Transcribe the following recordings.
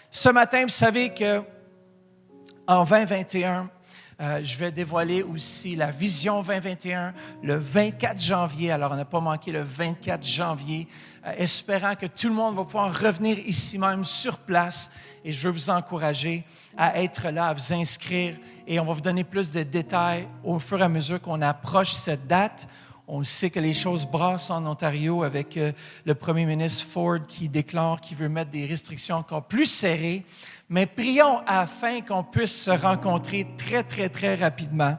Ce matin, vous savez que en 2021, je vais dévoiler aussi la Vision 2021 le 24 janvier. Alors, on n'a pas manqué le 24 janvier, espérant que tout le monde va pouvoir revenir ici même sur place. Et je veux vous encourager à être là, à vous inscrire. Et on va vous donner plus de détails au fur et à mesure qu'on approche cette date. On sait que les choses brassent en Ontario avec le premier ministre Ford qui déclare qu'il veut mettre des restrictions encore plus serrées. Mais prions afin qu'on puisse se rencontrer très, très, très rapidement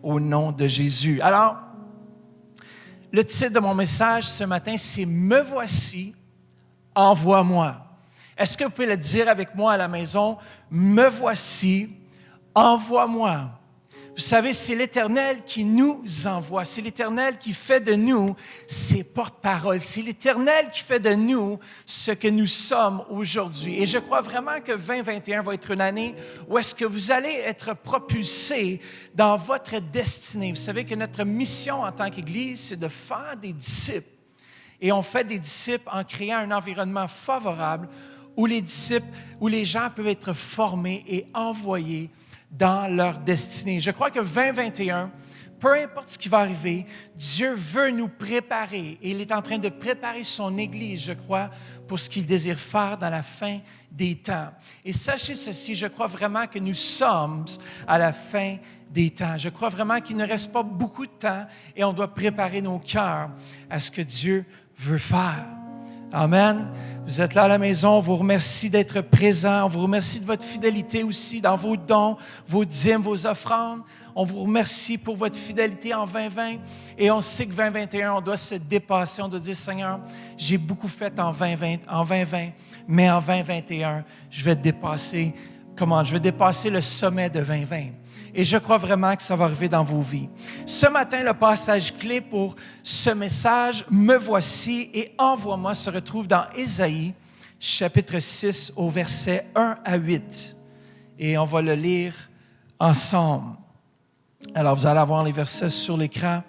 au nom de Jésus. Alors, le titre de mon message ce matin, c'est « Me voici, envoie-moi ». Est-ce que vous pouvez le dire avec moi à la maison? « Me voici, envoie-moi ». Vous savez, c'est l'Éternel qui nous envoie. C'est l'Éternel qui fait de nous ses porte-paroles. C'est l'Éternel qui fait de nous ce que nous sommes aujourd'hui. Et je crois vraiment que 2021 va être une année où est-ce que vous allez être propulsés dans votre destinée. Vous savez que notre mission en tant qu'Église, c'est de faire des disciples. Et on fait des disciples en créant un environnement favorable où les gens peuvent être formés et envoyés dans leur destinée. Je crois que 2021, peu importe ce qui va arriver, Dieu veut nous préparer et il est en train de préparer son Église, je crois, pour ce qu'il désire faire dans la fin des temps. Et sachez ceci, je crois vraiment que nous sommes à la fin des temps. Je crois vraiment qu'il ne reste pas beaucoup de temps et on doit préparer nos cœurs à ce que Dieu veut faire. Amen. Vous êtes là à la maison, on vous remercie d'être présent, on vous remercie de votre fidélité aussi dans vos dons, vos dîmes, vos offrandes. On vous remercie pour votre fidélité en 2020 et on sait que 2021, on doit se dépasser, on doit dire, Seigneur, j'ai beaucoup fait en 2020, mais en 2021, je vais dépasser, je vais dépasser le sommet de 2020. Et je crois vraiment que ça va arriver dans vos vies. Ce matin, le passage clé pour ce message, « Me voici et envoie-moi » se retrouve dans Ésaïe, chapitre 6, au verset 1 à 8. Et on va le lire ensemble. Alors, vous allez avoir les versets sur l'écran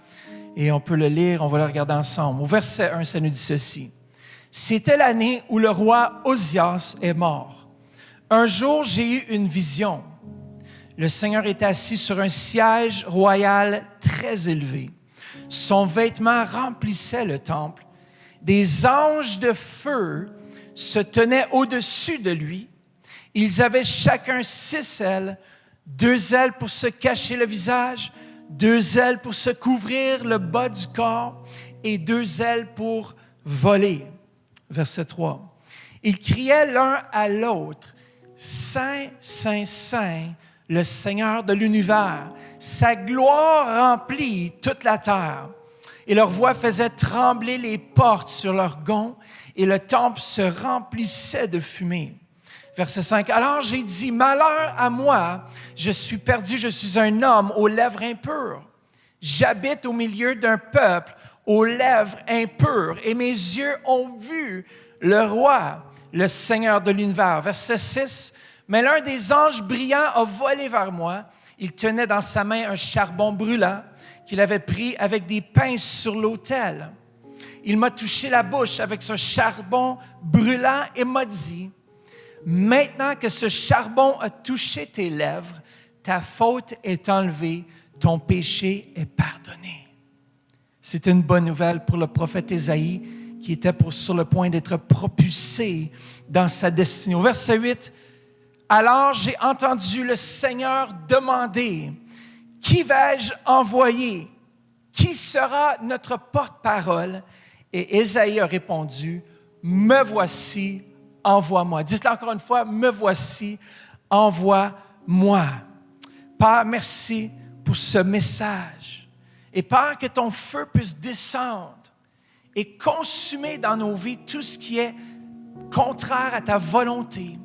et on peut le lire, on va le regarder ensemble. Au verset 1, ça nous dit ceci. « C'était l'année où le roi Osias est mort. Un jour, j'ai eu une vision. Le Seigneur était assis sur un siège royal très élevé. Son vêtement remplissait le temple. Des anges de feu se tenaient au-dessus de lui. Ils avaient chacun 6 ailes, 2 ailes pour se cacher le visage, 2 ailes pour se couvrir le bas du corps et 2 ailes pour voler. Verset 3. Ils criaient l'un à l'autre, « Saint, Saint, Saint, le Seigneur de l'univers, sa gloire remplit toute la terre. » Et leur voix faisait trembler les portes sur leurs gonds et le temple se remplissait de fumée. Verset 5. Alors j'ai dit, malheur à moi, je suis perdu, je suis un homme aux lèvres impures. J'habite au milieu d'un peuple aux lèvres impures et mes yeux ont vu le roi, le Seigneur de l'univers. Verset 6. Mais l'un des anges brillants a volé vers moi. Il tenait dans sa main un charbon brûlant qu'il avait pris avec des pinces sur l'autel. Il m'a touché la bouche avec ce charbon brûlant et m'a dit, « Maintenant que ce charbon a touché tes lèvres, ta faute est enlevée, ton péché est pardonné. » C'est une bonne nouvelle pour le prophète Ésaïe qui était sur le point d'être propulsé dans sa destinée. Au verset 8, alors j'ai entendu le Seigneur demander, « Qui vais-je envoyer? Qui sera notre porte-parole? » Et Ésaïe a répondu, « Me voici, envoie-moi. » Dites-le encore une fois, « Me voici, envoie-moi. » Père, merci pour ce message. Et Père, que ton feu puisse descendre et consumer dans nos vies tout ce qui est contraire à ta volonté.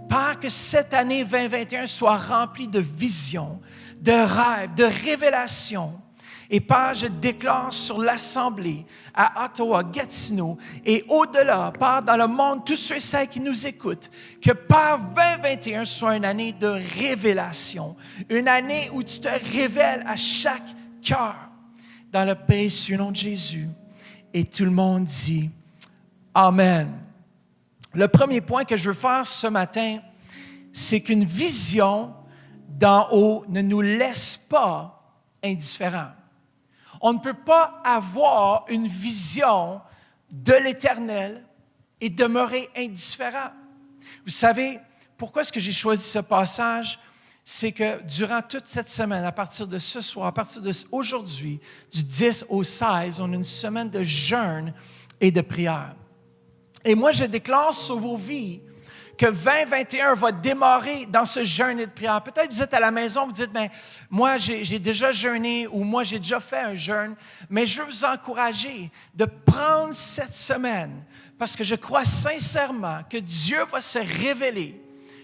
Père, que cette année 2021 soit remplie de visions, de rêves, de révélations. Et Père, je déclare sur l'Assemblée, à Ottawa, Gatineau, et au-delà, Père, dans le monde, tous ceux et celles qui nous écoutent, que Père 2021 soit une année de révélation, une année où tu te révèles à chaque cœur, dans le précieux nom de Jésus. Et tout le monde dit Amen. Le premier point que je veux faire ce matin, c'est qu'une vision d'en haut ne nous laisse pas indifférents. On ne peut pas avoir une vision de l'Éternel et demeurer indifférent. Vous savez, pourquoi est-ce que j'ai choisi ce passage? C'est que durant toute cette semaine, à partir de ce soir, à partir d'aujourd'hui, du 10 au 16, on a une semaine de jeûne et de prière. Et moi, je déclare sur vos vies que 2021 va démarrer dans ce jeûne et de prière. Peut-être vous êtes à la maison, vous dites, ben, moi, j'ai déjà jeûné ou moi, j'ai déjà fait un jeûne, mais je veux vous encourager de prendre cette semaine parce que je crois sincèrement que Dieu va se révéler.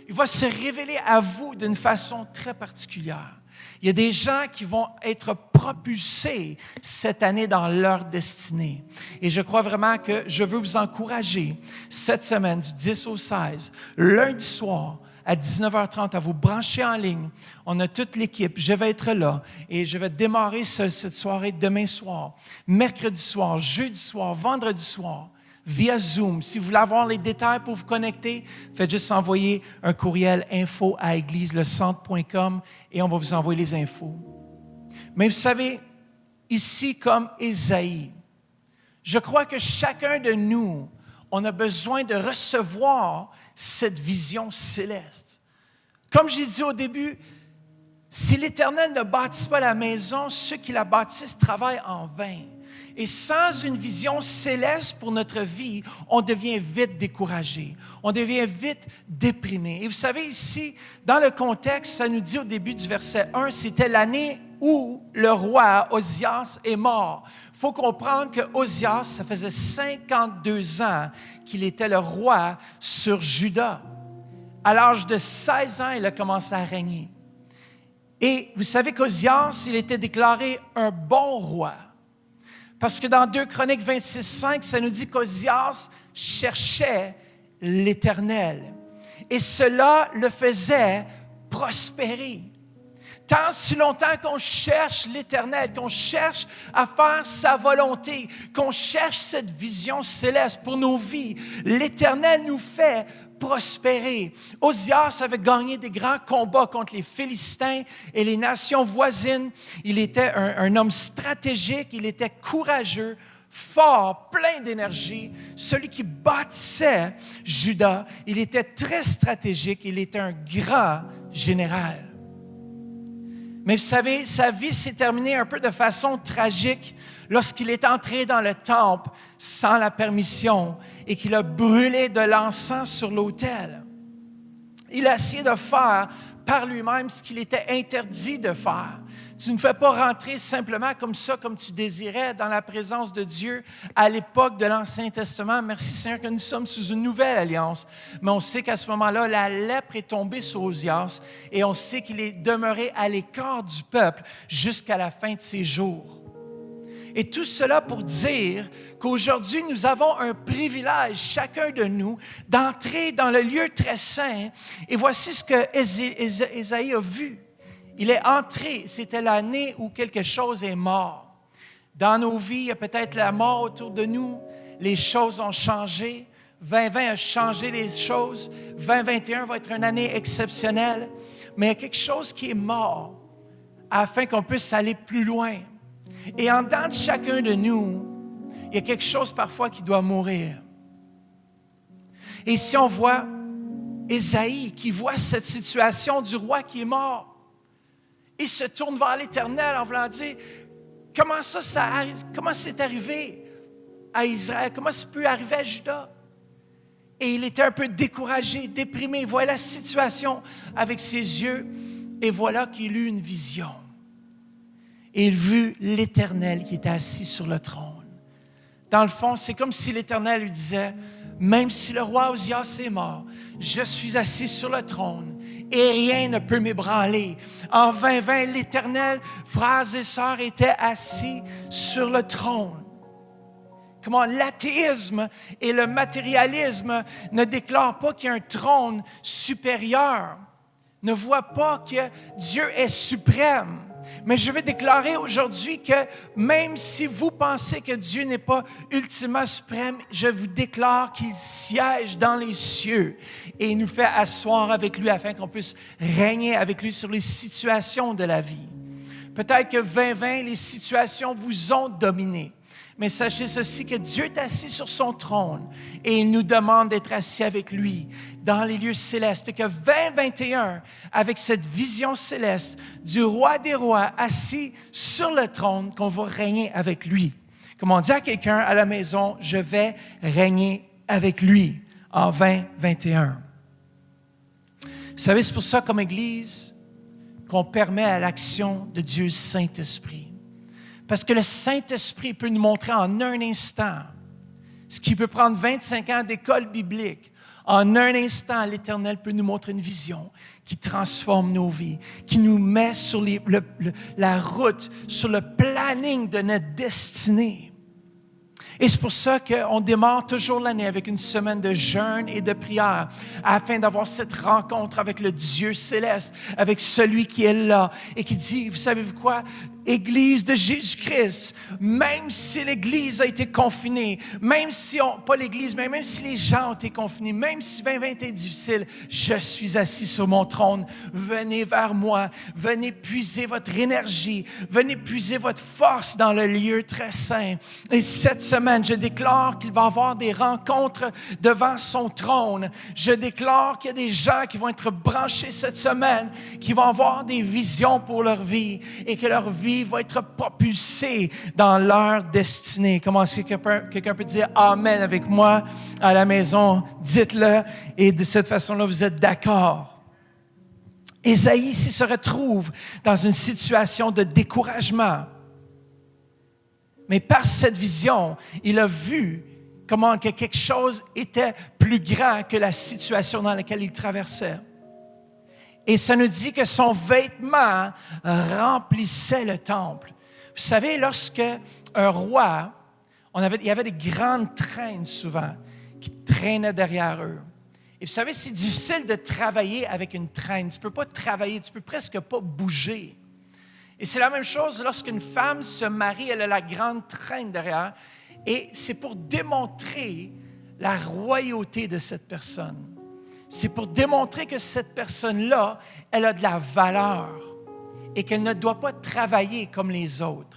Il va se révéler à vous d'une façon très particulière. Il y a des gens qui vont être propulsés cette année dans leur destinée. Et je crois vraiment que je veux vous encourager cette semaine du 10 au 16, lundi soir à 19h30, à vous brancher en ligne. On a toute l'équipe. Je vais être là et je vais démarrer cette soirée demain soir, mercredi soir, jeudi soir, vendredi soir, via Zoom. Si vous voulez avoir les détails pour vous connecter, faites juste envoyer un courriel info@égliseLecentre.com et on va vous envoyer les infos. Mais vous savez, ici comme Ésaïe, je crois que chacun de nous, on a besoin de recevoir cette vision céleste. Comme j'ai dit au début, si l'Éternel ne bâtit pas la maison, ceux qui la bâtissent travaillent en vain. Et sans une vision céleste pour notre vie, on devient vite découragé, on devient vite déprimé. Et vous savez, ici, dans le contexte, ça nous dit au début du verset 1, c'était l'année où le roi Osias est mort. Il faut comprendre que Osias, ça faisait 52 ans qu'il était le roi sur Juda. À l'âge de 16 ans, il a commencé à régner. Et vous savez qu'Osias, il était déclaré un bon roi. Parce que dans 2 Chroniques 26:5, ça nous dit qu'Osias cherchait l'Éternel. Et cela le faisait prospérer. Tant si longtemps qu'on cherche l'Éternel, qu'on cherche à faire sa volonté, qu'on cherche cette vision céleste pour nos vies, l'Éternel nous fait prospérer. Osias avait gagné des grands combats contre les Philistins et les nations voisines. Il était un homme stratégique, il était courageux, fort, plein d'énergie. Celui qui bâtissait Juda, il était très stratégique, il était un grand général. Mais vous savez, sa vie s'est terminée un peu de façon tragique lorsqu'il est entré dans le temple sans la permission et qu'il a brûlé de l'encens sur l'autel. Il a essayé de faire par lui-même ce qu'il était interdit de faire. Tu ne fais pas rentrer simplement comme ça, comme tu désirais, dans la présence de Dieu à l'époque de l'Ancien Testament. Merci Seigneur que nous sommes sous une nouvelle alliance. Mais on sait qu'à ce moment-là, la lèpre est tombée sur Osias et on sait qu'il est demeuré à l'écart du peuple jusqu'à la fin de ses jours. Et tout cela pour dire qu'aujourd'hui, nous avons un privilège, chacun de nous, d'entrer dans le lieu très saint. Et voici ce que Ésaïe a vu. Il est entré, c'était l'année où quelque chose est mort. Dans nos vies, il y a peut-être la mort autour de nous. Les choses ont changé. 2020 a changé les choses. 2021 va être une année exceptionnelle. Mais il y a quelque chose qui est mort afin qu'on puisse aller plus loin. Et en dedans de chacun de nous, il y a quelque chose parfois qui doit mourir. Et si on voit Ésaïe qui voit cette situation du roi qui est mort, il se tourne vers l'Éternel en voulant dire, comment c'est arrivé à Israël? Comment ça peut arriver à Juda? Et il était un peu découragé, déprimé. Il voit la situation avec ses yeux et voilà qu'il eut une vision. Et il vit l'Éternel qui était assis sur le trône. Dans le fond, c'est comme si l'Éternel lui disait, même si le roi Osias est mort, je suis assis sur le trône et rien ne peut m'ébranler. En 2020, l'Éternel, frères et sœurs, était assis sur le trône. Comment l'athéisme et le matérialisme ne déclarent pas qu'il y a un trône supérieur, ne voient pas que Dieu est suprême. Mais je veux déclarer aujourd'hui que même si vous pensez que Dieu n'est pas ultimement suprême, je vous déclare qu'il siège dans les cieux et il nous fait asseoir avec lui afin qu'on puisse régner avec lui sur les situations de la vie. Peut-être que 2020, les situations vous ont dominé. Mais sachez ceci, que Dieu est assis sur son trône et il nous demande d'être assis avec lui dans les lieux célestes. Et que 2021, avec cette vision céleste du roi des rois assis sur le trône, qu'on va régner avec lui. Comme on dit à quelqu'un à la maison, je vais régner avec lui en 2021. Vous savez, c'est pour ça, comme Église, qu'on permet à l'action de Dieu Saint-Esprit. Parce que le Saint-Esprit peut nous montrer en un instant ce qui peut prendre 25 ans d'école biblique. En un instant, l'Éternel peut nous montrer une vision qui transforme nos vies, qui nous met sur la route, sur le planning de notre destinée. Et c'est pour ça qu'on démarre toujours l'année avec une semaine de jeûne et de prière, afin d'avoir cette rencontre avec le Dieu céleste, avec celui qui est là et qui dit, vous savez quoi? Église de Jésus-Christ, même si l'Église a été confinée, même si pas l'Église, mais même si les gens ont été confinés, même si 2020 est difficile, je suis assis sur mon trône. Venez vers moi, venez puiser votre énergie, venez puiser votre force dans le lieu très saint. Et cette semaine, je déclare qu'il va y avoir des rencontres devant son trône. Je déclare qu'il y a des gens qui vont être branchés cette semaine, qui vont avoir des visions pour leur vie et que leur vie va être propulsée dans leur destinée. Comment est-ce que quelqu'un peut dire Amen avec moi à la maison? Dites-le et de cette façon-là, vous êtes d'accord. Ésaïe ici se retrouve dans une situation de découragement. Mais par cette vision, il a vu comment que quelque chose était plus grand que la situation dans laquelle il traversait. Et ça nous dit que son vêtement remplissait le temple. Vous savez, lorsque un roi, il y avait des grandes traînes souvent qui traînaient derrière eux. Et vous savez, c'est difficile de travailler avec une traîne. Tu ne peux pas travailler, tu ne peux presque pas bouger. Et c'est la même chose lorsqu'une femme se marie, elle a la grande traîne derrière. Et c'est pour démontrer la royauté de cette personne. C'est pour démontrer que cette personne-là, elle a de la valeur et qu'elle ne doit pas travailler comme les autres.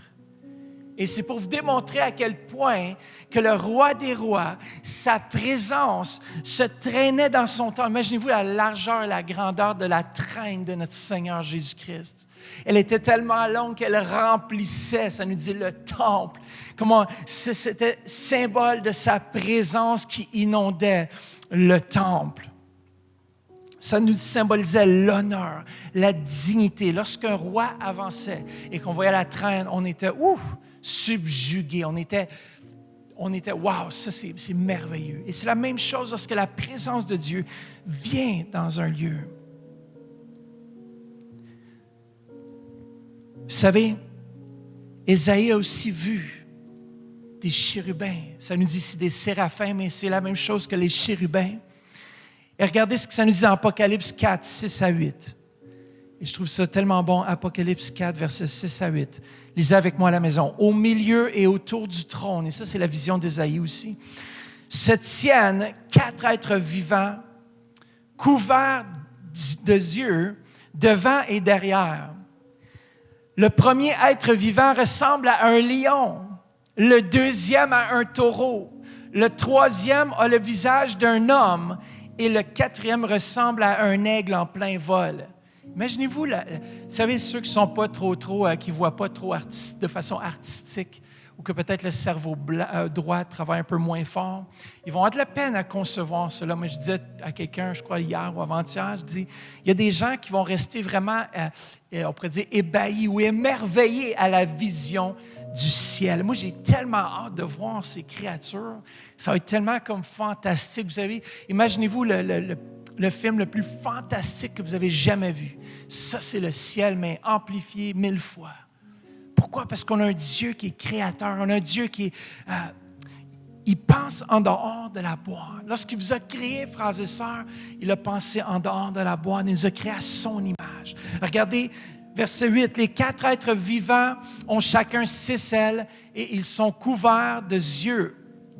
Et c'est pour vous démontrer à quel point que le roi des rois, sa présence se traînait dans son temple. Imaginez-vous la largeur et la grandeur de la traîne de notre Seigneur Jésus-Christ. Elle était tellement longue qu'elle remplissait, ça nous dit, le temple. Comment c'était symbole de sa présence qui inondait le temple. Ça nous symbolisait l'honneur, la dignité. Lorsqu'un roi avançait et qu'on voyait la traîne, on était subjugués. On était wow, ça c'est merveilleux. Et c'est la même chose lorsque la présence de Dieu vient dans un lieu. Vous savez, Ésaïe a aussi vu des chérubins. Ça nous dit ici des séraphins, mais c'est la même chose que les chérubins. Et regardez ce que ça nous dit en Apocalypse 4, 6 à 8. Et je trouve ça tellement bon, Apocalypse 4, versets 6 à 8. Lisez avec moi à la maison. Au milieu et autour du trône, et ça c'est la vision d'Ésaïe aussi, se tiennent 4 êtres vivants, couverts de yeux, devant et derrière. Le premier être vivant ressemble à un lion, le deuxième à un taureau, le troisième a le visage d'un homme, et le quatrième ressemble à un aigle en plein vol. Imaginez-vous, vous savez, ceux qui ne sont pas trop, qui ne voient pas trop de façon artistique, ou que peut-être le cerveau droit travaille un peu moins fort, ils vont avoir de la peine à concevoir cela. Moi, je disais à quelqu'un, je crois hier ou avant-hier, je dis, il y a des gens qui vont rester vraiment, on pourrait dire, ébahis ou émerveillés à la vision du ciel. Moi, j'ai tellement hâte de voir ces créatures. Ça va être tellement comme fantastique. Vous savez, imaginez-vous le film le plus fantastique que vous avez jamais vu. Ça, c'est le ciel, mais amplifié 1000 fois. Pourquoi? Parce qu'on a un Dieu qui est créateur. On a un Dieu qui est... il pense en dehors de la boîte. Lorsqu'il vous a créé, frères et sœurs, il a pensé en dehors de la boîte. Il nous a créé à son image. Regardez Verset 8, « Les 4 êtres vivants ont chacun 6 ailes et ils sont couverts de yeux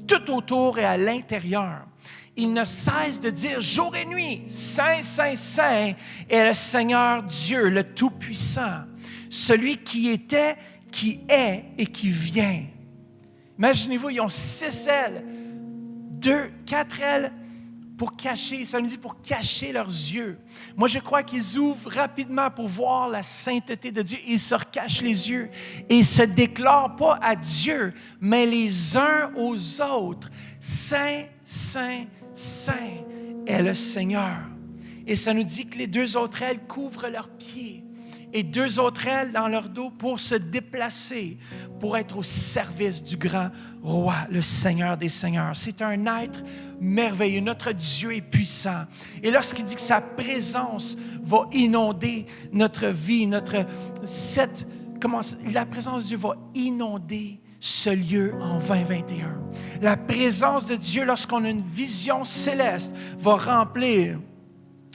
tout autour et à l'intérieur. Ils ne cessent de dire jour et nuit, Saint, Saint, Saint est le Seigneur Dieu, le Tout-Puissant, celui qui était, qui est et qui vient. » Imaginez-vous, ils ont 6 ailes, 4 ailes pour cacher, ça nous dit pour cacher leurs yeux. Moi, je crois qu'ils ouvrent rapidement pour voir la sainteté de Dieu. Ils se recachent les yeux et ils ne se déclarent pas à Dieu, mais les uns aux autres. Saint, Saint, Saint est le Seigneur. Et ça nous dit que les 2 autres ailes couvrent leurs pieds et 2 autres ailes dans leur dos pour se déplacer, pour être au service du grand roi, le Seigneur des Seigneurs. C'est un être merveilleux. Notre Dieu est puissant. Et lorsqu'il dit que sa présence va inonder notre vie, la présence de Dieu va inonder ce lieu en 2021. La présence de Dieu, lorsqu'on a une vision céleste, va remplir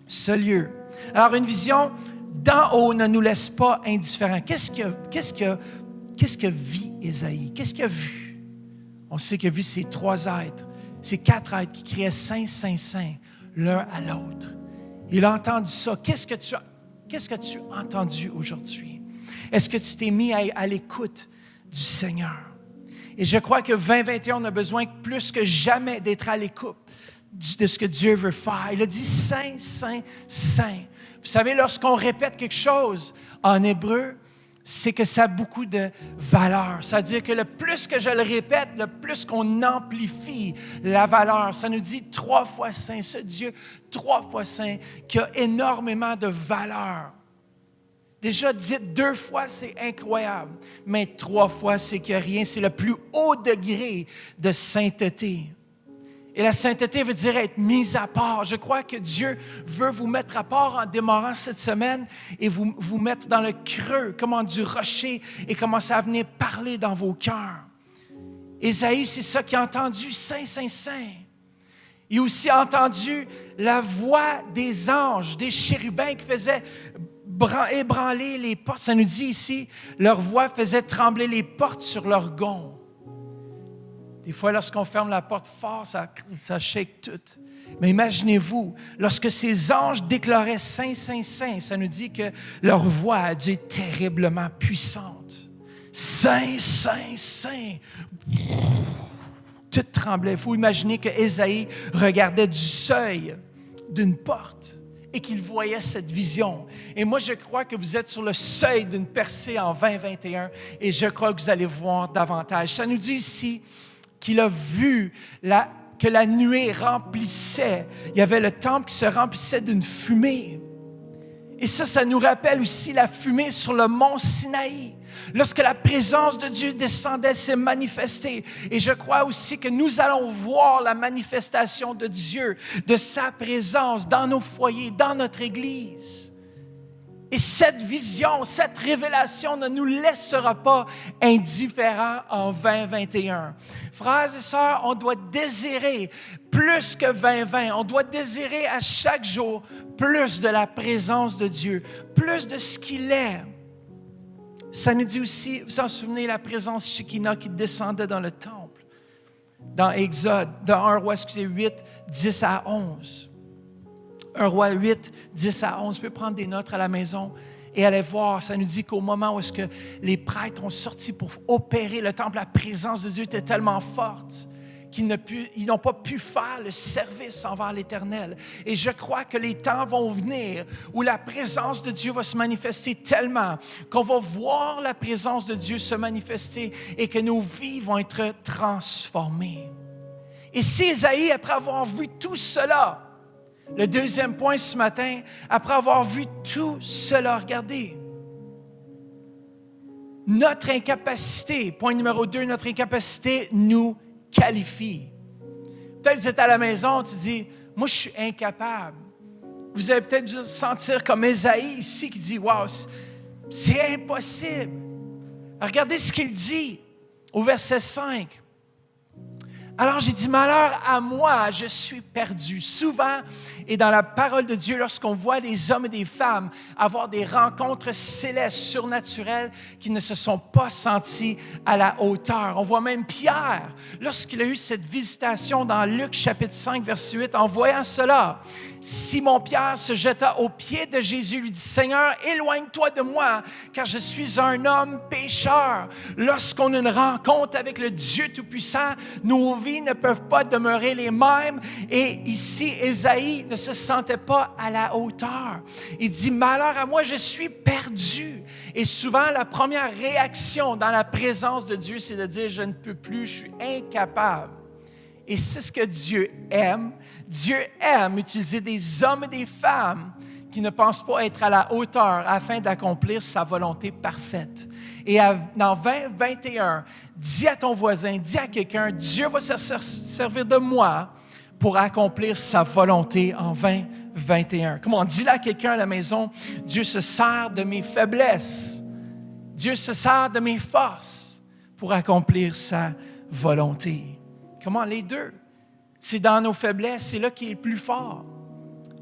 ce lieu. Alors, une vision d'en haut ne nous laisse pas indifférents. Qu'est-ce que vit Ésaïe? Qu'est-ce qu'il a vu? On sait qu'il a vu ces 3 êtres, ces 4 êtres qui criaient Saint, Saint, Saint, l'un à l'autre. Il a entendu ça. Qu'est-ce que tu as entendu aujourd'hui? Est-ce que tu t'es mis à l'écoute du Seigneur? Et je crois que 2021, on a besoin plus que jamais d'être à l'écoute de ce que Dieu veut faire. Il a dit Saint, Saint, Saint. Vous savez, lorsqu'on répète quelque chose en hébreu, c'est que ça a beaucoup de valeur. C'est-à-dire que le plus que je le répète, le plus qu'on amplifie la valeur. Ça nous dit 3 fois saint, ce Dieu 3 fois saint, qui a énormément de valeur. Déjà, dites 2 fois, c'est incroyable. Mais 3 fois, c'est que rien. C'est le plus haut degré de sainteté. Et la sainteté veut dire être mise à part. Je crois que Dieu veut vous mettre à part en démarrant cette semaine et vous mettre dans le creux, comme du rocher, et commencer à venir parler dans vos cœurs. Ésaïe, c'est ça qu'il a entendu, Saint, Saint, Saint. Il a aussi entendu la voix des anges, des chérubins qui faisaient ébranler les portes. Ça nous dit ici, leur voix faisait trembler les portes sur leurs gonds. Des fois, lorsqu'on ferme la porte fort, ça shake tout. Mais imaginez-vous, lorsque ces anges déclaraient Saint, Saint, Saint, ça nous dit que leur voix a dû être terriblement puissante. Saint, Saint, Saint. Tout tremblait. Il faut imaginer que Ésaïe regardait du seuil d'une porte et qu'il voyait cette vision. Et moi, je crois que vous êtes sur le seuil d'une percée en 2021 et je crois que vous allez voir davantage. Ça nous dit ici qu'il a vu que la nuée remplissait. Il y avait le temple qui se remplissait d'une fumée. Et ça nous rappelle aussi la fumée sur le mont Sinaï. Lorsque la présence de Dieu descendait, s'est manifestée. Et je crois aussi que nous allons voir la manifestation de Dieu, de sa présence dans nos foyers, dans notre Église. Et cette vision, cette révélation ne nous laissera pas indifférents en 2021. Frères et sœurs, on doit désirer plus que 2020. On doit désirer à chaque jour plus de la présence de Dieu, plus de ce qu'il est. Ça nous dit aussi, vous vous en souvenez, la présence Shekinah qui descendait dans le temple, dans Exode, dans 1 Roi 8, 10 à 11. 1 Roi 8, 10 à 11. Tu peux prendre des notes à la maison et aller voir. Ça nous dit qu'au moment où est-ce que les prêtres ont sorti pour opérer le temple, la présence de Dieu était tellement forte qu'ils n'ont pas pu faire le service envers l'Éternel. Et je crois que les temps vont venir où la présence de Dieu va se manifester tellement qu'on va voir la présence de Dieu se manifester et que nos vies vont être transformées. Et si Ésaïe, après avoir vu tout cela, le deuxième point ce matin, après avoir vu tout cela, regardez, notre incapacité, point numéro 2, notre incapacité nous qualifie. Peut-être que vous êtes à la maison, tu dis, moi je suis incapable. Vous allez peut-être vous sentir comme Ésaïe ici qui dit, wow, c'est impossible. Regardez ce qu'il dit au verset 5. Alors j'ai dit, malheur à moi, je suis perdu. Souvent, et dans la parole de Dieu, lorsqu'on voit des hommes et des femmes avoir des rencontres célestes, surnaturelles, qui ne se sont pas sentis à la hauteur. On voit même Pierre, lorsqu'il a eu cette visitation dans Luc chapitre 5, verset 8, en voyant cela, Simon-Pierre se jeta aux pieds de Jésus, lui dit, « Seigneur, éloigne-toi de moi, car je suis un homme pécheur. » Lorsqu'on a une rencontre avec le Dieu Tout-Puissant, nos vies ne peuvent pas demeurer les mêmes. Et ici, Ésaïe ne se sentait pas à la hauteur. Il dit, « Malheur à moi, je suis perdu. » Et souvent, la première réaction dans la présence de Dieu, c'est de dire, « Je ne peux plus, je suis incapable. » Et c'est ce que Dieu aime. Dieu aime utiliser des hommes et des femmes qui ne pensent pas être à la hauteur afin d'accomplir sa volonté parfaite. Et dans 2021, dis à ton voisin, dis à quelqu'un, Dieu va se servir de moi pour accomplir sa volonté en 2021. Comment dis-le à quelqu'un à la maison, Dieu se sert de mes faiblesses. Dieu se sert de mes forces pour accomplir sa volonté. Comment les deux? C'est dans nos faiblesses, c'est là qu'il est le plus fort.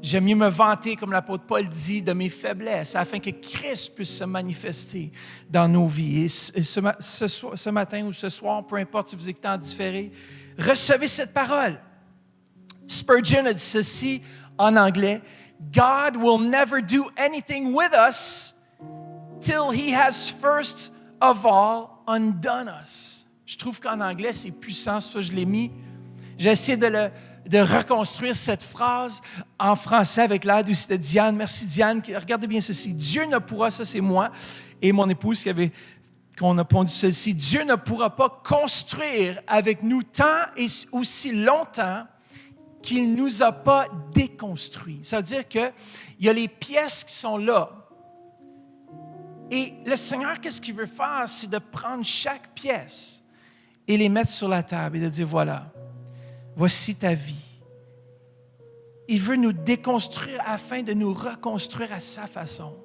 J'aime mieux me vanter, comme l'apôtre Paul dit, de mes faiblesses, afin que Christ puisse se manifester dans nos vies. Et ce matin ou ce soir, peu importe si vous écoutez en différé, recevez cette parole. Spurgeon a dit ceci en anglais, « God will never do anything with us till he has first of all undone us. » Je trouve qu'en anglais, c'est puissant, c'est ça que je l'ai mis. J'ai essayé de reconstruire cette phrase en français avec l'aide aussi de Diane. Merci Diane. Regardez bien ceci. Dieu ne pourra, ça c'est moi et mon épouse qu'on a pondu ceci. Dieu ne pourra pas construire avec nous tant et aussi longtemps qu'il ne nous a pas déconstruits. Ça veut dire qu'il y a les pièces qui sont là. Et le Seigneur, qu'est-ce qu'il veut faire? C'est de prendre chaque pièce et les mettre sur la table et de dire, voilà, voici ta vie. Il veut nous déconstruire afin de nous reconstruire à sa façon.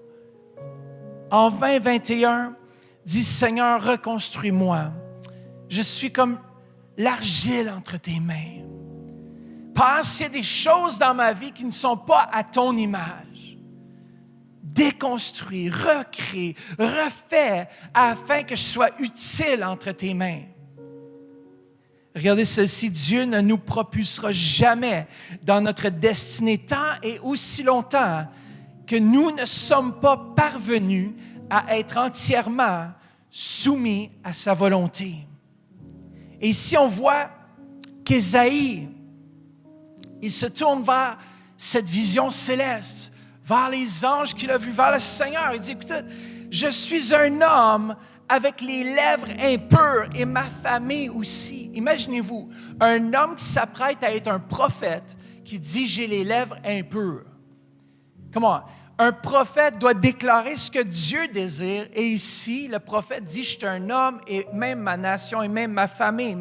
En 2021, dis, Seigneur, reconstruis-moi. Je suis comme l'argile entre tes mains. Pense s'il y a des choses dans ma vie qui ne sont pas à ton image. Déconstruis, recrée, refais afin que je sois utile entre tes mains. Regardez ceci, Dieu ne nous propulsera jamais dans notre destinée tant et aussi longtemps que nous ne sommes pas parvenus à être entièrement soumis à sa volonté. Et ici, on voit qu'Ésaïe, il se tourne vers cette vision céleste, vers les anges qu'il a vus, vers le Seigneur. Il dit, écoutez, je suis un homme avec les lèvres impures et ma famille aussi. Imaginez-vous, un homme qui s'apprête à être un prophète qui dit « j'ai les lèvres impures ». Comment? Un prophète doit déclarer ce que Dieu désire. Et ici, le prophète dit « je suis un homme et même ma nation et même ma famille,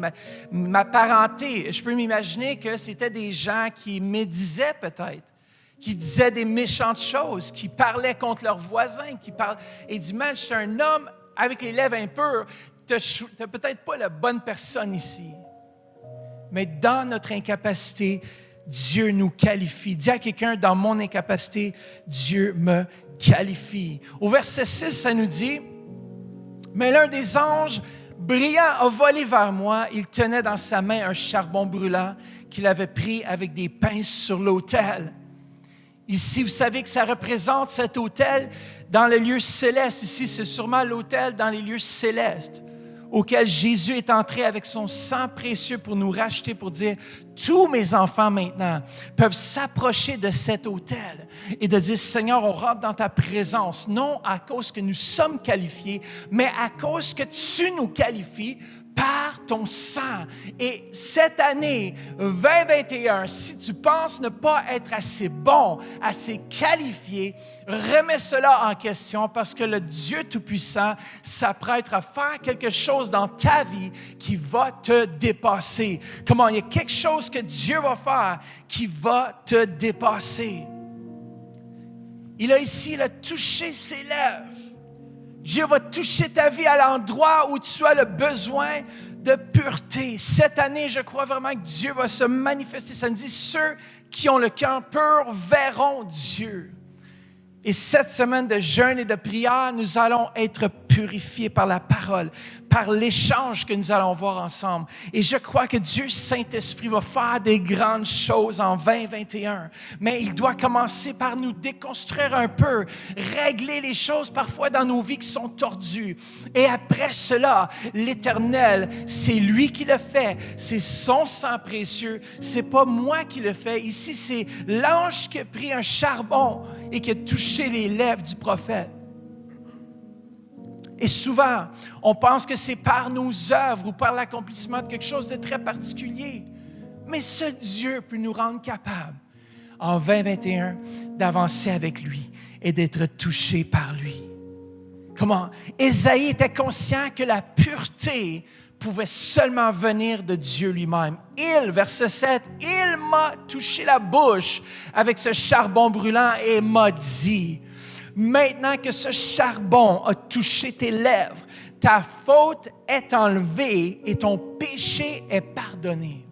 ma parenté ». Je peux m'imaginer que c'était des gens qui médisaient peut-être, qui disaient des méchantes choses, qui parlaient contre leurs voisins, et il dit « man, je suis un homme avec les lèvres impures, tu n'as peut-être pas la bonne personne ici. » Mais dans notre incapacité, Dieu nous qualifie. Dis à quelqu'un, dans mon incapacité, Dieu me qualifie. Au verset 6, ça nous dit, « Mais l'un des anges brillants a volé vers moi. Il tenait dans sa main un charbon brûlant qu'il avait pris avec des pinces sur l'autel. » Ici, vous savez que ça représente cet autel dans le lieu céleste. Ici, c'est sûrement l'autel dans les lieux célestes auquel Jésus est entré avec son sang précieux pour nous racheter, pour dire, tous mes enfants maintenant peuvent s'approcher de cet autel et de dire, Seigneur, on rentre dans ta présence, non à cause que nous sommes qualifiés, mais à cause que tu nous qualifies par ton sang. Et cette année 2021, si tu penses ne pas être assez bon, assez qualifié, remets cela en question parce que le Dieu Tout-Puissant s'apprête à faire quelque chose dans ta vie qui va te dépasser. Comment? Il y a quelque chose que Dieu va faire qui va te dépasser. Il a touché ses lèvres. Dieu va toucher ta vie à l'endroit où tu as le besoin de pureté. Cette année, je crois vraiment que Dieu va se manifester. Ça nous dit, ceux qui ont le cœur pur verront Dieu. Et cette semaine de jeûne et de prière, nous allons être purifiés par la parole, par l'échange que nous allons voir ensemble. Et je crois que Dieu Saint-Esprit va faire des grandes choses en 2021. Mais il doit commencer par nous déconstruire un peu, régler les choses parfois dans nos vies qui sont tordues. Et après cela, l'Éternel, c'est lui qui le fait. C'est son sang précieux. C'est pas moi qui le fais. Ici, c'est l'ange qui a pris un charbon et qui a touché les lèvres du prophète. Et souvent, on pense que c'est par nos œuvres ou par l'accomplissement de quelque chose de très particulier. Mais ce Dieu peut nous rendre capables, en 2021, d'avancer avec lui et d'être touchés par lui. Comment? Ésaïe était conscient que la pureté pouvait seulement venir de Dieu lui-même. Il, verset 7, il m'a touché la bouche avec ce charbon brûlant et m'a dit, maintenant que ce charbon a touché tes lèvres, ta faute est enlevée et ton péché est pardonné.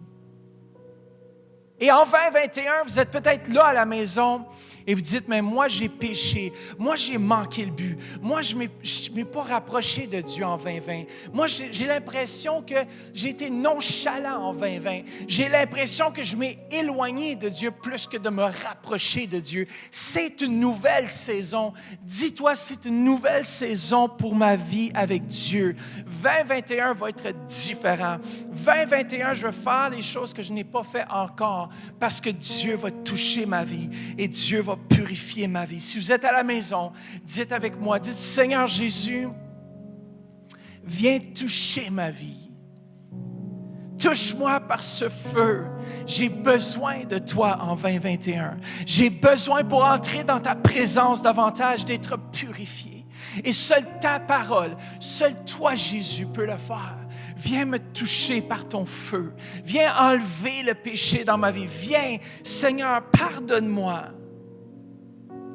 Et en 2021, vous êtes peut-être là à la maison et vous dites, mais moi j'ai péché, moi j'ai manqué le but, moi je ne m'ai pas rapproché de Dieu en 2020. Moi j'ai l'impression que j'ai été nonchalant en 2020. J'ai l'impression que je m'ai éloigné de Dieu plus que de me rapprocher de Dieu. C'est une nouvelle saison. Dis-toi, c'est une nouvelle saison pour ma vie avec Dieu. 2021 va être différent. 2021, je vais faire les choses que je n'ai pas fait encore parce que Dieu va toucher ma vie et Dieu va purifier ma vie. Si vous êtes à la maison, dites avec moi, dites, Seigneur Jésus, viens toucher ma vie. Touche-moi par ce feu. J'ai besoin de toi en 2021. J'ai besoin pour entrer dans ta présence davantage d'être purifié. Et seule ta parole, seul toi Jésus peut le faire. Viens me toucher par ton feu. Viens enlever le péché dans ma vie. Viens, Seigneur, pardonne-moi.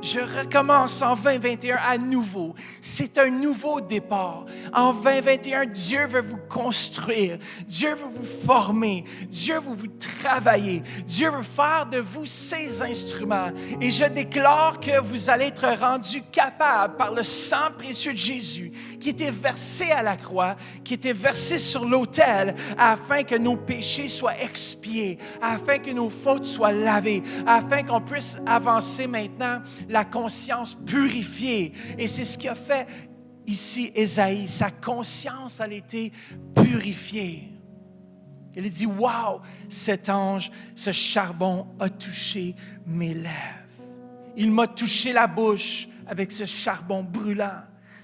Je recommence en 2021 à nouveau. C'est un nouveau départ. En 2021, Dieu veut vous construire. Dieu veut vous former. Dieu veut vous travailler. Dieu veut faire de vous ses instruments. Et je déclare que vous allez être rendus capables par le sang précieux de Jésus qui était versé à la croix, qui était versé sur l'autel afin que nos péchés soient expiés, afin que nos fautes soient lavées, afin qu'on puisse avancer maintenant la conscience purifiée. Et c'est ce qu'a fait ici Ésaïe. Sa conscience a été purifiée. Il a dit, « Wow, cet ange, ce charbon a touché mes lèvres. Il m'a touché la bouche avec ce charbon brûlant. »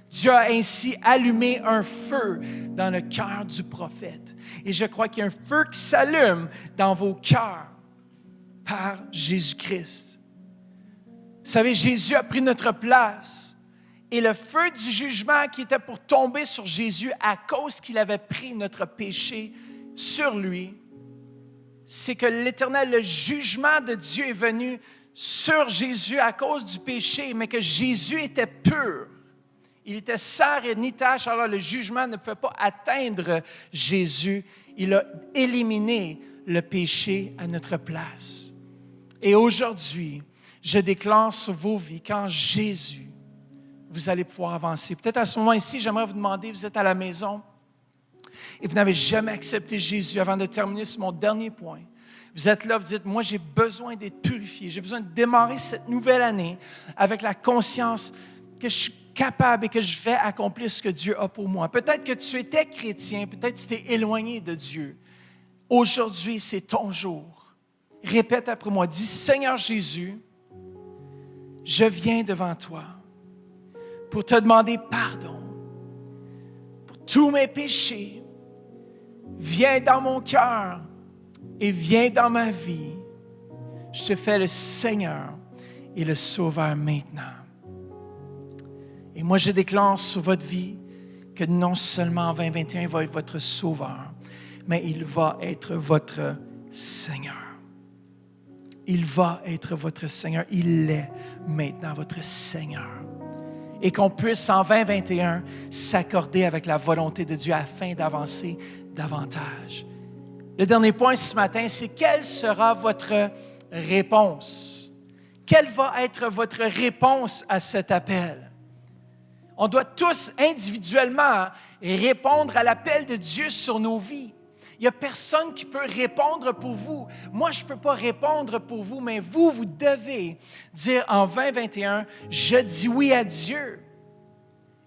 Dieu a ainsi allumé un feu dans le cœur du prophète. Et je crois qu'il y a un feu qui s'allume dans vos cœurs par Jésus-Christ. Vous savez, Jésus a pris notre place. Et le feu du jugement qui était pour tomber sur Jésus à cause qu'il avait pris notre péché sur lui, c'est que l'Éternel, le jugement de Dieu est venu sur Jésus à cause du péché, mais que Jésus était pur. Il était sans ni tache, alors le jugement ne pouvait pas atteindre Jésus. Il a éliminé le péché à notre place. Et aujourd'hui, je déclare sur vos vies qu'en Jésus, vous allez pouvoir avancer. Peut-être à ce moment ici, j'aimerais vous demander, vous êtes à la maison et vous n'avez jamais accepté Jésus. Avant de terminer sur mon dernier point, vous êtes là, vous dites, moi j'ai besoin d'être purifié. J'ai besoin de démarrer cette nouvelle année avec la conscience que je suis capable et que je vais accomplir ce que Dieu a pour moi. Peut-être que tu étais chrétien, peut-être que tu t'es éloigné de Dieu. Aujourd'hui, c'est ton jour. Répète après moi, dis, Seigneur Jésus, je viens devant toi pour te demander pardon pour tous mes péchés. Viens dans mon cœur et viens dans ma vie. Je te fais le Seigneur et le Sauveur maintenant. Et moi, je déclare sur votre vie que non seulement en 2021, il va être votre Sauveur, mais il va être votre Seigneur. Il va être votre Seigneur. Il est maintenant votre Seigneur. Et qu'on puisse en 2021 s'accorder avec la volonté de Dieu afin d'avancer davantage. Le dernier point ce matin, c'est quelle sera votre réponse? Quelle va être votre réponse à cet appel? On doit tous individuellement répondre à l'appel de Dieu sur nos vies. Il n'y a personne qui peut répondre pour vous. Moi, je ne peux pas répondre pour vous, mais vous devez dire en 2021, je dis oui à Dieu.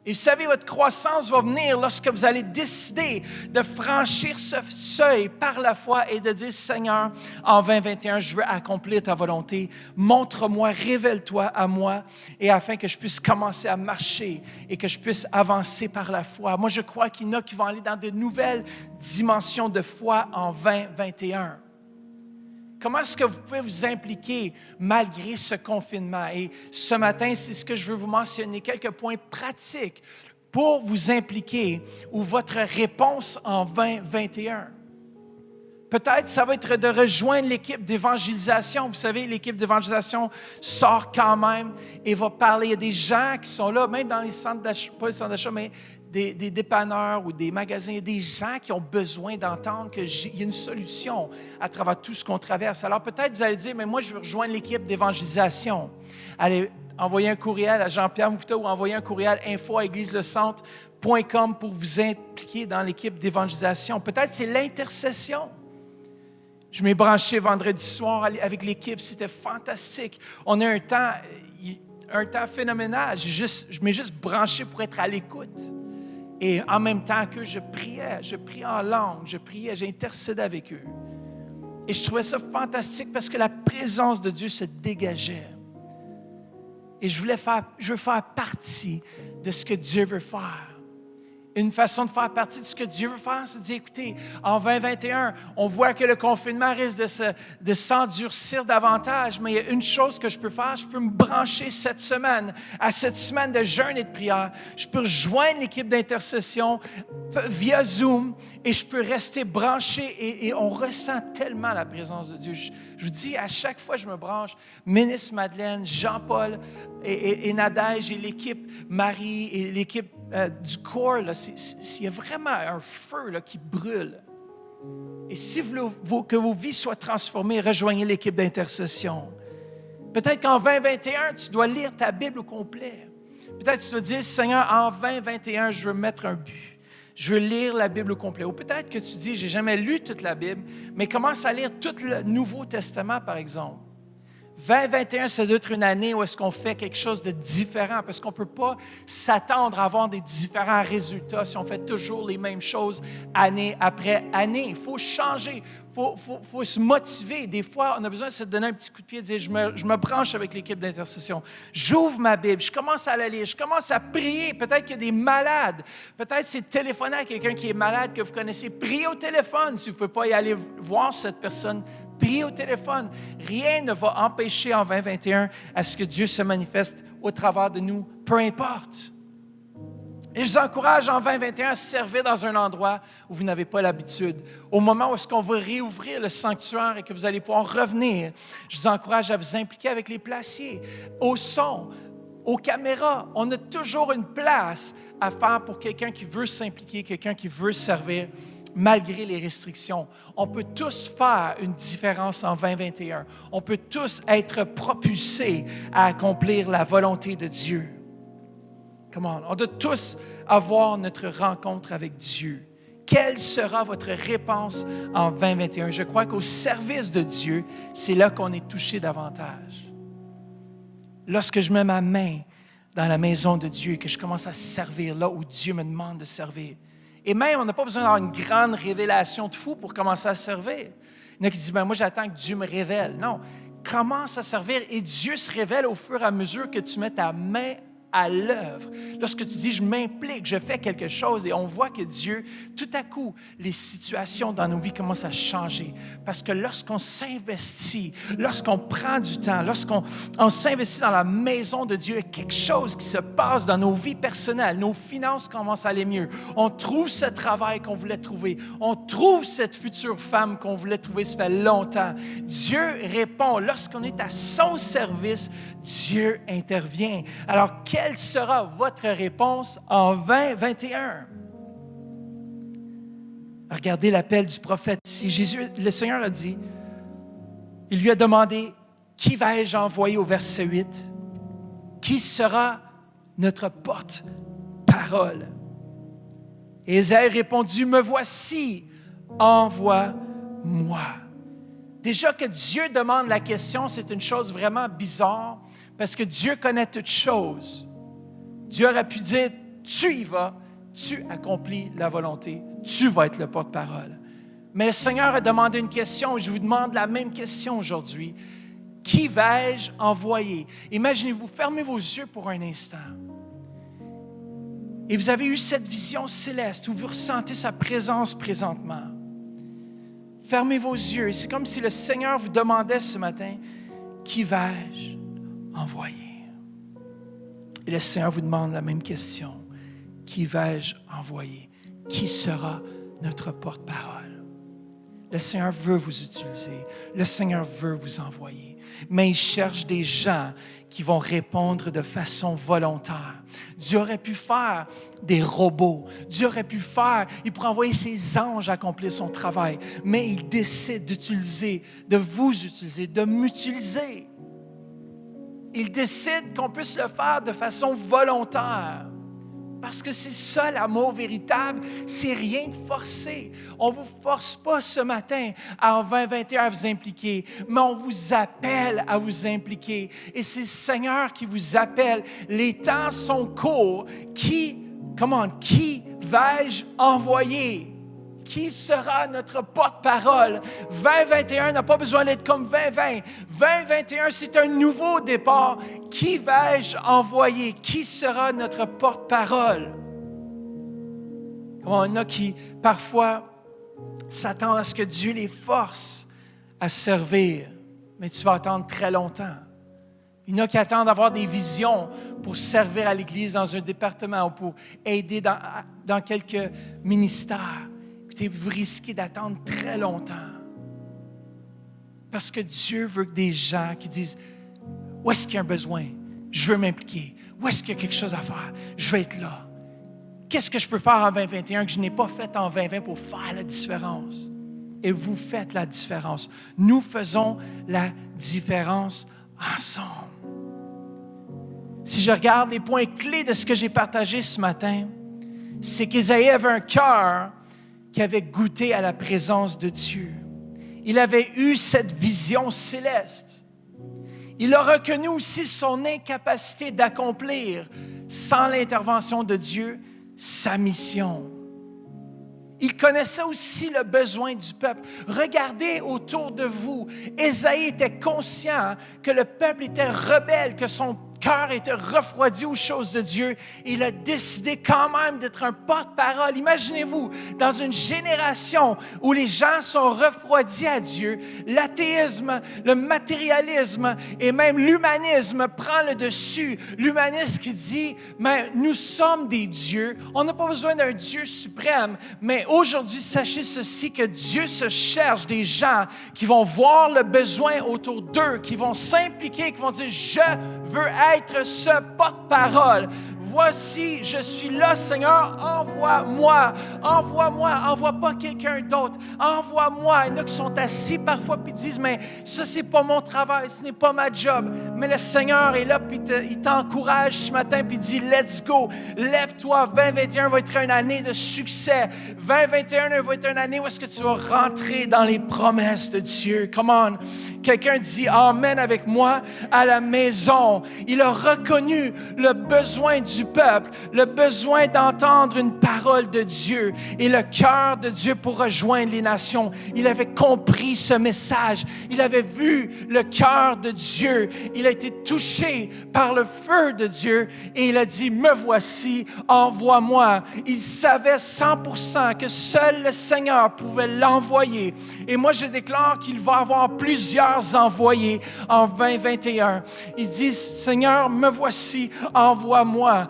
Et vous savez, votre croissance va venir lorsque vous allez décider de franchir ce seuil par la foi et de dire, Seigneur, en 2021, je veux accomplir ta volonté. Montre-moi, révèle-toi à moi, et afin que je puisse commencer à marcher et que je puisse avancer par la foi. Moi, je crois qu'il y en a qui vont aller dans de nouvelles dimensions de foi en 2021. Comment est-ce que vous pouvez vous impliquer malgré ce confinement? Et ce matin, c'est ce que je veux vous mentionner, quelques points pratiques pour vous impliquer ou votre réponse en 2021. Peut-être ça va être de rejoindre l'équipe d'évangélisation. Vous savez, l'équipe d'évangélisation sort quand même et va parler. Il y a des gens qui sont là, même dans les centres d'achat, pas les centres d'achat, mais des dépanneurs ou des magasins, il y a des gens qui ont besoin d'entendre qu'il y a une solution à travers tout ce qu'on traverse. Alors peut-être vous allez dire, mais moi je veux rejoindre l'équipe d'évangélisation. Allez, envoyez un courriel à Jean-Pierre Mouffeta ou envoyez un courriel info@égliselecentre.com pour vous impliquer dans l'équipe d'évangélisation. Peut-être c'est l'intercession. Je m'ai branché vendredi soir avec l'équipe, c'était fantastique. On a un temps phénoménal. Je m'ai juste branché pour être à l'écoute. Et en même temps que je priais en langue, j'intercédais avec eux. Et je trouvais ça fantastique parce que la présence de Dieu se dégageait. Et je veux faire partie de ce que Dieu veut faire. Une façon de faire partie de ce que Dieu veut faire, c'est de dire, écoutez, en 2021, on voit que le confinement risque de s'endurcir davantage, mais il y a une chose que je peux faire, je peux me brancher cette semaine, à cette semaine de jeûne et de prière. Je peux rejoindre l'équipe d'intercession via Zoom et je peux rester branché et on ressent tellement la présence de Dieu. Je vous dis, à chaque fois que je me branche, Ministre Madeleine, Jean-Paul et Nadège et l'équipe Marie et l'équipe du corps, s'il y a vraiment un feu là, qui brûle. Et si vous voulez que vos vies soient transformées, rejoignez l'équipe d'intercession. Peut-être qu'en 2021, tu dois lire ta Bible au complet. Peut-être que tu dois dire, Seigneur, en 2021, je veux mettre un but. Je veux lire la Bible au complet. Ou peut-être que tu dis, j'ai jamais lu toute la Bible, mais commence à lire tout le Nouveau Testament, par exemple. 2021, ça doit être une année où est-ce qu'on fait quelque chose de différent parce qu'on ne peut pas s'attendre à avoir des différents résultats si on fait toujours les mêmes choses année après année. Il faut changer, il faut se motiver. Des fois, on a besoin de se donner un petit coup de pied et de dire, je me branche avec l'équipe d'intercession. J'ouvre ma Bible, je commence à la lire, je commence à prier. Peut-être qu'il y a des malades. Peut-être c'est de téléphoner à quelqu'un qui est malade que vous connaissez. Priez au téléphone si vous ne pouvez pas y aller voir cette personne. Priez au téléphone. Rien ne va empêcher en 2021 à ce que Dieu se manifeste au travers de nous, peu importe. Et je vous encourage en 2021 à servir dans un endroit où vous n'avez pas l'habitude. Au moment où est-ce qu'on va réouvrir le sanctuaire et que vous allez pouvoir revenir, je vous encourage à vous impliquer avec les placiers, au son, aux caméras. On a toujours une place à faire pour quelqu'un qui veut s'impliquer, quelqu'un qui veut servir. Malgré les restrictions, on peut tous faire une différence en 2021. On peut tous être propulsés à accomplir la volonté de Dieu. Come on. On doit tous avoir notre rencontre avec Dieu. Quelle sera votre réponse en 2021? Je crois qu'au service de Dieu, c'est là qu'on est touché davantage. Lorsque je mets ma main dans la maison de Dieu et que je commence à servir là où Dieu me demande de servir, et même, on n'a pas besoin d'avoir une grande révélation de fou pour commencer à servir. Il y en a qui disent, moi, j'attends que Dieu me révèle. Non, commence à servir et Dieu se révèle au fur et à mesure que tu mets ta main à l'œuvre. Lorsque tu dis, je m'implique, je fais quelque chose et on voit que Dieu, tout à coup, les situations dans nos vies commencent à changer. Parce que lorsqu'on s'investit, lorsqu'on prend du temps, lorsqu'on s'investit dans la maison de Dieu, il y a quelque chose qui se passe dans nos vies personnelles. Nos finances commencent à aller mieux. On trouve ce travail qu'on voulait trouver. On trouve cette future femme qu'on voulait trouver, ça fait longtemps. Dieu répond. Lorsqu'on est à son service, Dieu intervient. Alors, quelle sera votre réponse en 2021? Regardez l'appel du prophète ici. Le Seigneur a dit, il lui a demandé, qui vais-je envoyer au verset 8? Qui sera notre porte-parole? Et Ésaïe répondit, me voici, envoie-moi. Déjà que Dieu demande la question, c'est une chose vraiment bizarre, parce que Dieu connaît toutes choses. Dieu aurait pu dire, tu y vas, tu accomplis la volonté, tu vas être le porte-parole. Mais le Seigneur a demandé une question, et je vous demande la même question aujourd'hui. Qui vais-je envoyer? Imaginez-vous, fermez vos yeux pour un instant. Et vous avez eu cette vision céleste où vous ressentez sa présence présentement. Fermez vos yeux. C'est comme si le Seigneur vous demandait ce matin, qui vais-je envoyer? Et le Seigneur vous demande la même question. Qui vais-je envoyer? Qui sera notre porte-parole? Le Seigneur veut vous utiliser. Le Seigneur veut vous envoyer. Mais il cherche des gens qui vont répondre de façon volontaire. Dieu aurait pu faire des robots. Dieu aurait pu il pourrait envoyer ses anges accomplir son travail. Mais il décide de vous utiliser, de m'utiliser. Il décide qu'on puisse le faire de façon volontaire. Parce que c'est ça l'amour véritable, c'est rien de forcé. On ne vous force pas ce matin en 2021 à vous impliquer, mais on vous appelle à vous impliquer. Et c'est le Seigneur qui vous appelle. Les temps sont courts. Qui vais-je envoyer? Qui sera notre porte-parole? 2021 n'a pas besoin d'être comme 2020. 2021, c'est un nouveau départ. Qui vais-je envoyer? Qui sera notre porte-parole? Il y en a qui, parfois, s'attendent à ce que Dieu les force à servir. Mais tu vas attendre très longtemps. Il y en a qui attendent d'avoir des visions pour servir à l'Église dans un département ou pour aider dans quelques ministères. Vous risquez d'attendre très longtemps. Parce que Dieu veut que des gens qui disent, où est-ce qu'il y a un besoin? Je veux m'impliquer. Où est-ce qu'il y a quelque chose à faire? Je vais être là. Qu'est-ce que je peux faire en 2021 que je n'ai pas fait en 2020 pour faire la différence? Et vous faites la différence. Nous faisons la différence ensemble. Si je regarde les points clés de ce que j'ai partagé ce matin, c'est qu'Ésaïe avait un cœur qui avait goûté à la présence de Dieu. Il avait eu cette vision céleste. Il a reconnu aussi son incapacité d'accomplir, sans l'intervention de Dieu, sa mission. Il connaissait aussi le besoin du peuple. Regardez autour de vous. Ésaïe était conscient que le peuple était rebelle, que son cœur était refroidi aux choses de Dieu. Il a décidé quand même d'être un porte-parole. Imaginez-vous, dans une génération où les gens sont refroidis à Dieu, l'athéisme, le matérialisme et même l'humanisme prend le dessus. L'humanisme qui dit, mais nous sommes des dieux, on n'a pas besoin d'un Dieu suprême, mais aujourd'hui, sachez ceci, que Dieu se cherche des gens qui vont voir le besoin autour d'eux, qui vont s'impliquer, qui vont dire, je veux être ce porte-parole. Voici, je suis là, Seigneur, envoie-moi, envoie pas quelqu'un d'autre, envoie-moi. Il y en a qui sont assis parfois et disent, mais ça, c'est pas mon travail, ce n'est pas ma job. Mais le Seigneur est là, puis il t'encourage ce matin, puis il dit, let's go, lève-toi, 2021 va être une année de succès. 2021 va être une année où est-ce que tu vas rentrer dans les promesses de Dieu. Come on. Quelqu'un dit amen avec moi à la maison. Il a reconnu le besoin du peuple, le besoin d'entendre une parole de Dieu et le cœur de Dieu pour rejoindre les nations. Il avait compris ce message. Il avait vu le cœur de Dieu. Il a été touché par le feu de Dieu et il a dit, me voici, envoie-moi. Il savait 100% que seul le Seigneur pouvait l'envoyer. Et moi, je déclare qu'il va avoir plusieurs envoyés en 2021. Ils disent, Seigneur, me voici, envoie-moi.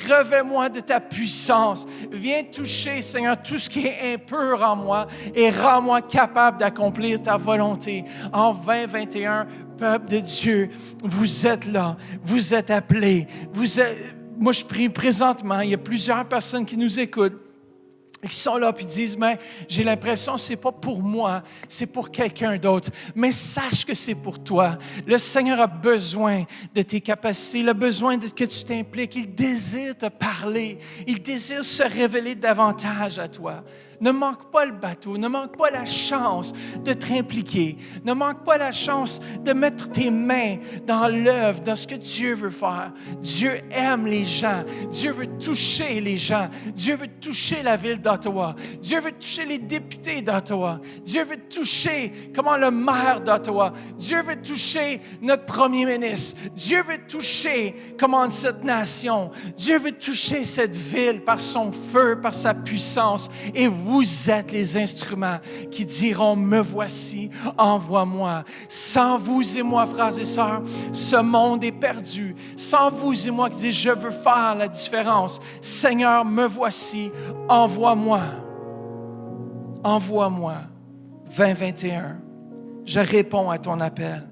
Revêt-moi de ta puissance. Viens toucher, Seigneur, tout ce qui est impur en moi et rends-moi capable d'accomplir ta volonté. En 2021, peuple de Dieu, vous êtes là, vous êtes appelés. Moi, je prie présentement, il y a plusieurs personnes qui nous écoutent. et qui sont là et disent, mais j'ai l'impression que ce n'est pas pour moi, c'est pour quelqu'un d'autre. Mais sache que c'est pour toi. Le Seigneur a besoin de tes capacités, il a besoin que tu t'impliques. Il désire te parler, il désire se révéler davantage à toi. Ne manque pas le bateau, ne manque pas la chance de te impliquer, ne manque pas la chance de mettre tes mains dans l'œuvre, dans ce que Dieu veut faire. Dieu aime les gens, Dieu veut toucher les gens, Dieu veut toucher la ville d'Ottawa, Dieu veut toucher les députés d'Ottawa, Dieu veut toucher comment le maire d'Ottawa, Dieu veut toucher notre premier ministre, Dieu veut toucher comment cette nation, Dieu veut toucher cette ville par son feu, par sa puissance. Et vous êtes les instruments qui diront, me voici, envoie-moi. Sans vous et moi, frères et sœurs, ce monde est perdu. Sans vous et moi qui disent, je veux faire la différence. Seigneur, me voici, envoie-moi. Envoie-moi. 2021, je réponds à ton appel.